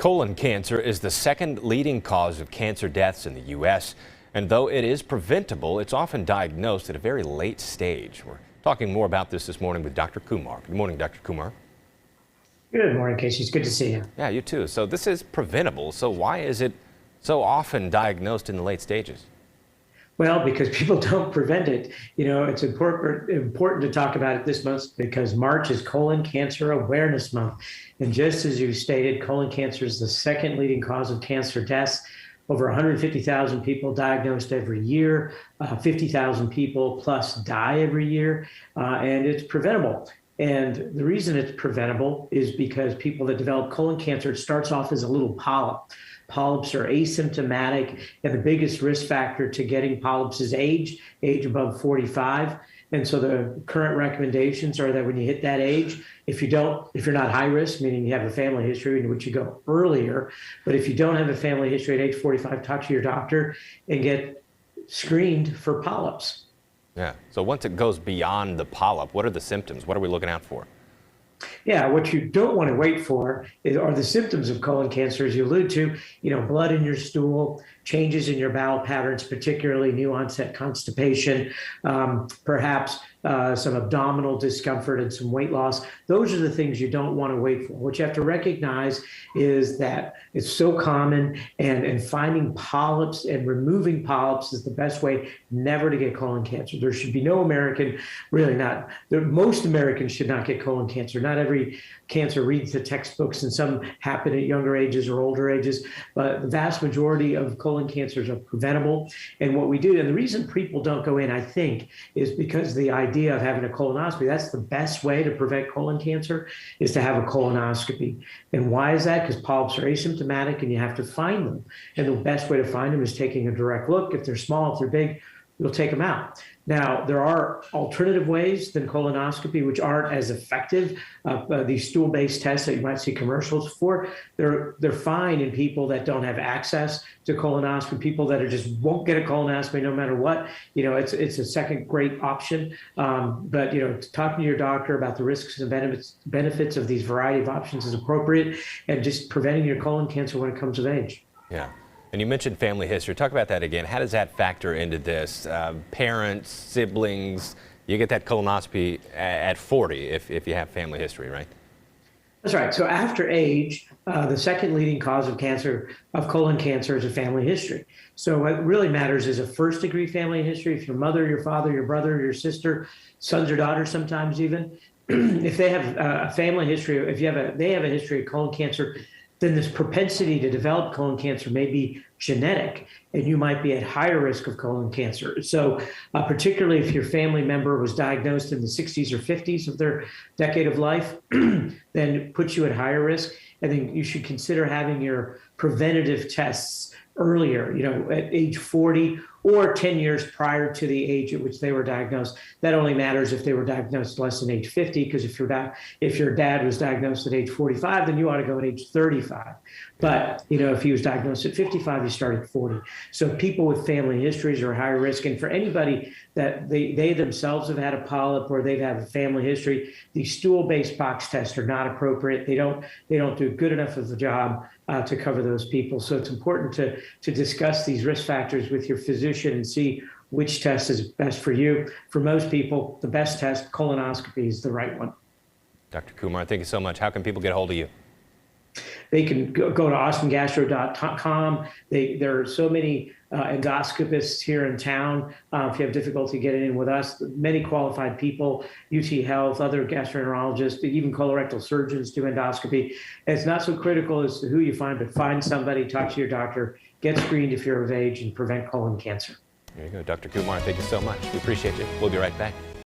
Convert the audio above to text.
Colon cancer is the second leading cause of cancer deaths in the U.S. And though it is preventable, it's often diagnosed at a very late stage. We're talking more about this morning with Dr. Kumar. Good morning, Dr. Kumar. Good morning, Casey. It's good to see you. Yeah, you too. So this is preventable. So why is it so often diagnosed in the late stages? Well, because people don't prevent it. It's important to talk about it this month because March is Colon Cancer Awareness Month. And just as you stated, colon cancer is the second leading cause of cancer deaths. Over 150,000 people diagnosed every year, 50,000 people plus die every year, and it's preventable. And the reason it's preventable is because people that develop colon cancer, it starts off as a little polyp. Polyps are asymptomatic, and the biggest risk factor to getting polyps is age above 45. And so the current recommendations are that when you hit that age, if you're not high risk, meaning you have a family history in which you go earlier, but if you don't have a family history at age 45, talk to your doctor and get screened for polyps. Yeah. So once it goes beyond the polyp, what are the symptoms? What are we looking out for? Yeah, what you don't want to wait for are the symptoms of colon cancer, as you allude to, blood in your stool, changes in your bowel patterns, particularly new onset constipation, perhaps some abdominal discomfort and some weight loss. Those are the things you don't want to wait for. What you have to recognize is that it's so common, and finding polyps and removing polyps is the best way never to get colon cancer. There should be no American, really not, most Americans should not get colon cancer. Not every cancer reads the textbooks, and some happen at younger ages or older ages, but the vast majority of colon cancers are preventable. And what we do, and the reason people don't go in, I think, is because the idea of having a colonoscopy, that's the best way to prevent colon cancer, is to have a colonoscopy. And why is that? Because polyps are asymptomatic and you have to find them. And the best way to find them is taking a direct look. If they're small, if they're big, you'll take them out. Now, there are alternative ways than colonoscopy, which aren't as effective. These stool-based tests that you might see commercials for, they're fine in people that don't have access to colonoscopy, people that just won't get a colonoscopy no matter what. It's a second great option. But talking to your doctor about the risks and benefits of these variety of options is appropriate, and just preventing your colon cancer when it comes of age. Yeah. And you mentioned family history. Talk about that again. How does that factor into this? Parents, siblings, you get that colonoscopy at 40 if you have family history, right? That's right. So after age, the second leading cause of colon cancer is a family history. So what really matters is a first-degree family history. If your mother, your father, your brother, your sister, sons or daughters sometimes even, if they have a family history, if they have a history of colon cancer, then this propensity to develop colon cancer may be genetic, and you might be at higher risk of colon cancer. So particularly if your family member was diagnosed in the 60s or 50s of their decade of life, then it puts you at higher risk. And then you should consider having your preventative tests earlier, at age 40 or 10 years prior to the age at which they were diagnosed. That only matters if they were diagnosed less than age 50, because if your dad was diagnosed at age 45, then you ought to go at age 35. But if he was diagnosed at 55, you start at 40. So people with family histories are higher risk. And for anybody that they themselves have had a polyp or they've had a family history, these stool-based box tests are not appropriate. They don't do good enough of a job to cover those people. So it's important to discuss these risk factors with your physician and see which test is best for you. For most people, the best test, colonoscopy, is the right one. Dr. Kumar, thank you so much. How can people get a hold of you? They can go to austingastro.com. There are so many endoscopists here in town. If you have difficulty getting in with us, many qualified people, UT Health, other gastroenterologists, even colorectal surgeons do endoscopy. And it's not so critical as to who you find, but find somebody, talk to your doctor, get screened if you're of age, and prevent colon cancer. There you go, Dr. Kumar. Thank you so much. We appreciate you. We'll be right back.